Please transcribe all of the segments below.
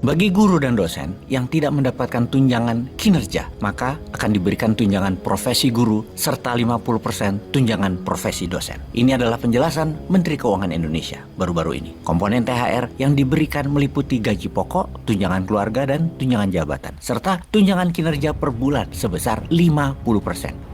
Bagi guru dan dosen yang tidak mendapatkan tunjangan kinerja, maka akan diberikan tunjangan profesi guru serta 50% tunjangan profesi dosen. Ini adalah penjelasan Menteri Keuangan Indonesia baru-baru ini. Komponen THR yang diberikan meliputi gaji pokok, tunjangan keluarga, dan tunjangan jabatan, serta tunjangan kinerja per bulan sebesar 50%.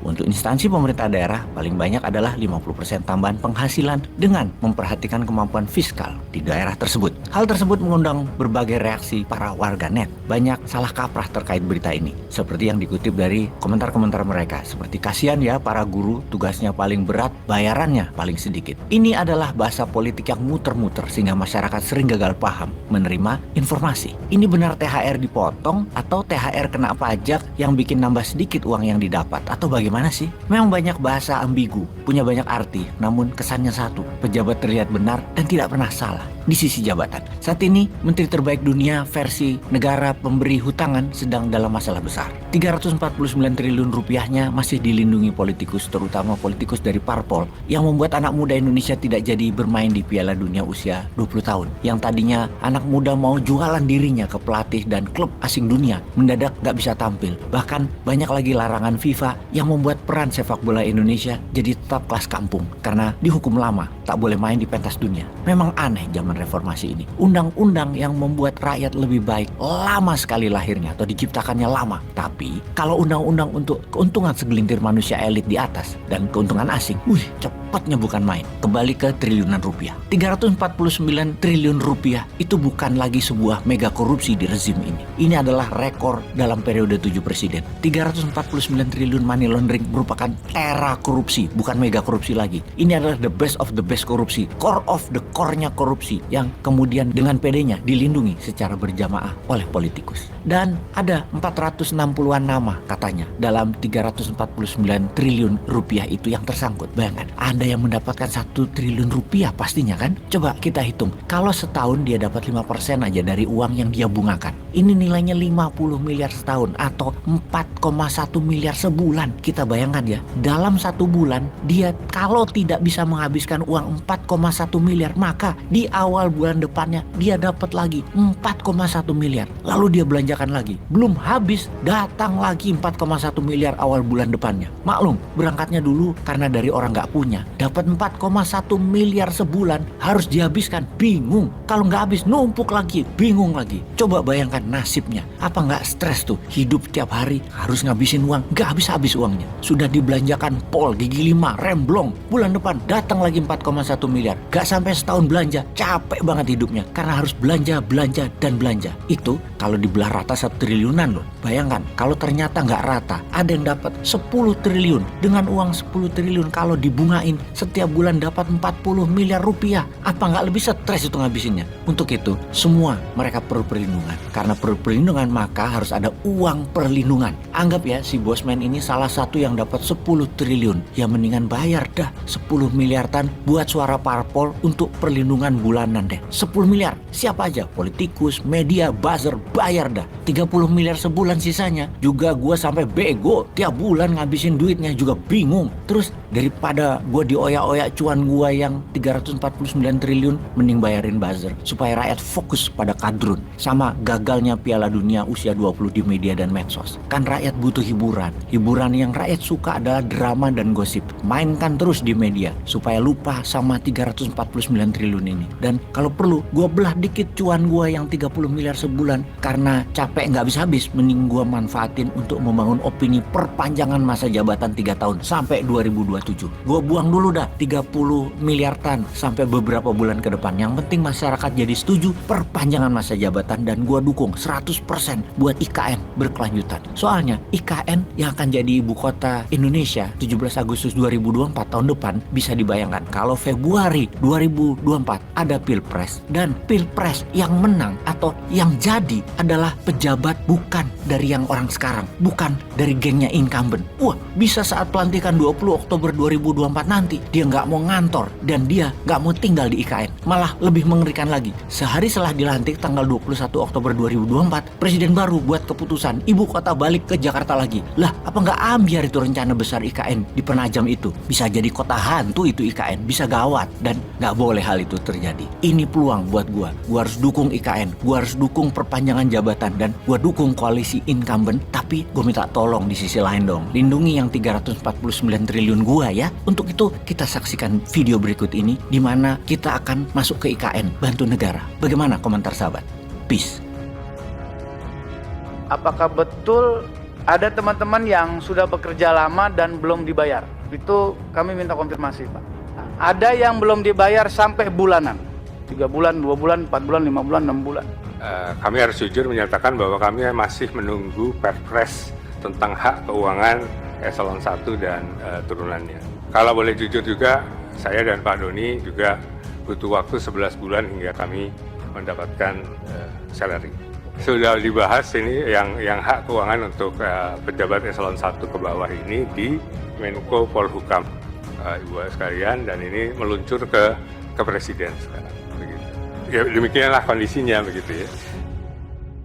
Untuk instansi pemerintah daerah, paling banyak adalah 50% tambahan penghasilan dengan memperhatikan kemampuan fiskal di daerah tersebut. Hal tersebut mengundang berbagai reaksi para warganet. Banyak salah kaprah terkait berita ini, seperti yang dikutip dari komentar-komentar mereka, seperti kasihan ya para guru, tugasnya paling berat, bayarannya paling sedikit. Ini adalah bahasa politik yang muter-muter sehingga masyarakat sering gagal paham menerima informasi. Ini benar THR dipotong atau THR kena pajak yang bikin nambah sedikit uang yang didapat, atau bagaimana sih? Memang banyak bahasa ambigu, punya banyak arti, namun kesannya satu, pejabat terlihat benar dan tidak pernah salah di sisi jabatan. Saat ini, menteri terbaik dunia versi negara pemberi hutangan sedang dalam masalah besar. 349 triliun rupiahnya masih dilindungi politikus, terutama politikus dari parpol, yang membuat anak muda Indonesia tidak jadi bermain di Piala Dunia usia 20 tahun. Yang tadinya anak muda mau jualan dirinya ke pelatih dan klub asing dunia, mendadak gak bisa tampil. Bahkan banyak lagi larangan FIFA yang membuat peran sepak bola Indonesia jadi tetap kelas kampung karena dihukum lama, tak boleh main di pentas dunia. Memang aneh zaman reformasi ini. Undang-undang yang membuat rakyat lebih baik lama sekali lahirnya atau diciptakannya lama. Tapi kalau undang-undang untuk keuntungan segelintir manusia elit di atas dan keuntungan asing, cepatnya bukan main. Kembali ke triliunan rupiah. 349 triliun rupiah itu bukan lagi sebuah mega korupsi di rezim ini. Ini adalah rekor dalam periode 7 presiden. 349 triliun money laundering merupakan era korupsi, bukan mega korupsi lagi. Ini adalah the best of the best korupsi, core of the core-nya korupsi yang kemudian dengan pedenya dilindungi secara berjamaah oleh politikus. Dan ada 460-an nama katanya dalam 349 triliun rupiah itu yang tersangkut. Bayangkan, ada yang mendapatkan 1 triliun rupiah pastinya kan? Coba kita hitung, kalau setahun dia dapat 5% aja dari uang yang dia bungakan. Ini nilainya 50 miliar setahun atau 4,1 miliar sebulan. Kita bayangkan ya, dalam 1 bulan dia kalau tidak bisa menghabiskan uang 4,1 miliar, maka di awal bulan depannya dia dapat lagi 4,1 miliar. Lalu dia belanjakan lagi. Belum habis, datang lagi 4,1 miliar awal bulan depannya. Maklum, berangkatnya dulu karena dari orang nggak punya. Dapat 4,1 miliar sebulan, harus dihabiskan. Bingung. Kalau nggak habis, numpuk lagi. Bingung lagi. Coba bayangkan nasibnya. Apa nggak stres tuh? Hidup tiap hari harus ngabisin uang. Nggak habis-habis uangnya. Sudah dibelanjakan pol, gigi 5, remblong. Bulan depan datang lagi 4,1 miliar. Gak sampai setahun belanja, capek banget hidupnya karena harus belanja, dan belanja. Itu kalau dibelah rata 1 triliunan loh. Bayangkan kalau ternyata nggak rata, ada yang dapat 10 triliun. Dengan uang 10 triliun kalau dibungain setiap bulan dapat 40 miliar rupiah. Apa nggak lebih stres itu ngabisinnya? Untuk itu semua mereka perlu perlindungan. Karena perlu perlindungan maka harus ada uang perlindungan. Anggap ya si bosman ini salah satu yang dapat 10 triliun. Ya mendingan bayar dah 10 miliaran buat suara parpol untuk perlindungan bulanan deh. 10 miliar. Siapa aja? Politikus, media, buzzer, bayar dah. 30 miliar sebulan sisanya. Juga gue sampai bego. Tiap bulan ngabisin duitnya juga bingung. Terus daripada gue dioyak-oyak cuan gue yang 349 triliun, mending bayarin buzzer. Supaya rakyat fokus pada kadrun. Sama gagalnya Piala Dunia usia 20 di media dan medsos. Kan rakyat butuh hiburan. Hiburan yang rakyat suka adalah drama dan gosip. Mainkan terus di media supaya lupa sama 349 triliun ini. Dan kalau perlu gue belah dikit cuan gue yang 30 miliar sebulan karena capek nggak habis-habis, mending gue manfaatin untuk membangun opini perpanjangan masa jabatan 3 tahun sampai 2027. Gue buang dulu dah 30 miliar tan sampai beberapa bulan ke depan. Yang penting masyarakat jadi setuju perpanjangan masa jabatan dan gue dukung 100% buat IKN berkelanjutan. Soalnya IKN yang akan jadi ibu kota Indonesia 17 Agustus 2024 tahun depan, bisa dibayangkan kalau Februari 2024 ada pilpres dan pilpres yang menang atau yang jadi adalah pejabat bukan dari yang orang sekarang, bukan dari gengnya incumbent. Bisa saat pelantikan 20 Oktober 2024 nanti dia nggak mau ngantor dan dia nggak mau tinggal di IKN. Malah lebih mengerikan lagi, sehari setelah dilantik tanggal 21 Oktober 2024 presiden baru buat keputusan ibu kota balik ke Jakarta lagi. Lah apa nggak ambiar itu rencana besar IKN di Penajam itu? Bisa jadi kota hantu itu IKN, bisa gawat dan nggak boleh hal itu terjadi. ini peluang buat gua harus dukung IKN, gua harus dukung perpanjangan jabatan, dan gua dukung koalisi incumbent. Tapi gua minta tolong di sisi lain dong, lindungi yang 349 triliun gua ya. Untuk itu kita saksikan video berikut ini di mana kita akan masuk ke IKN, bantu negara. Bagaimana komentar sahabat? Peace. Apakah betul ada teman-teman yang sudah bekerja lama dan belum dibayar? Itu kami minta konfirmasi, Pak. Ada yang belum dibayar sampai bulanan, 3 bulan, 2 bulan, 4 bulan, 5 bulan, 6 bulan. Kami harus jujur menyatakan bahwa kami masih menunggu Perpres tentang hak keuangan eselon 1 dan turunannya. Kalau boleh jujur juga, saya dan Pak Doni juga butuh waktu 11 bulan hingga kami mendapatkan salary. Sudah dibahas ini yang hak keuangan untuk pejabat eselon 1 ke bawah ini di Menko Polhukam, Ibu sekalian, dan ini meluncur ke Presiden sekarang. Begitu. Ya, demikianlah kondisinya begitu ya.